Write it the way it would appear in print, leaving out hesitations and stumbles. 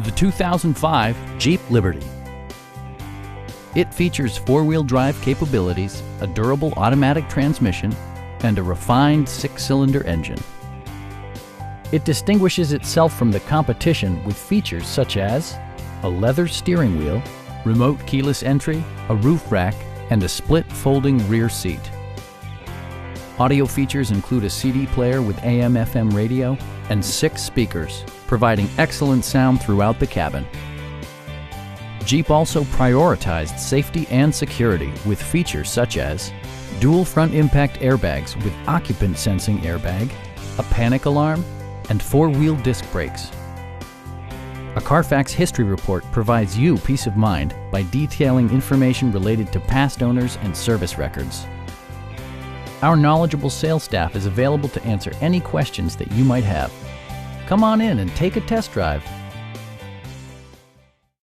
The 2005 Jeep Liberty. It features four-wheel drive capabilities, a durable automatic transmission, and a refined six-cylinder engine. It distinguishes itself from the competition with features such as a leather steering wheel, remote keyless entry, a roof rack, and a split folding rear seat. Audio features include a CD player with AM/FM radio and 6 speakers, providing excellent sound throughout the cabin. Jeep also prioritized safety and security with features such as dual front impact airbags with occupant sensing airbag, a panic alarm, and 4-wheel disc brakes. A Carfax history report provides you peace of mind by detailing information related to past owners and service records. Our knowledgeable sales staff is available to answer any questions that you might have. Come on in and take a test drive.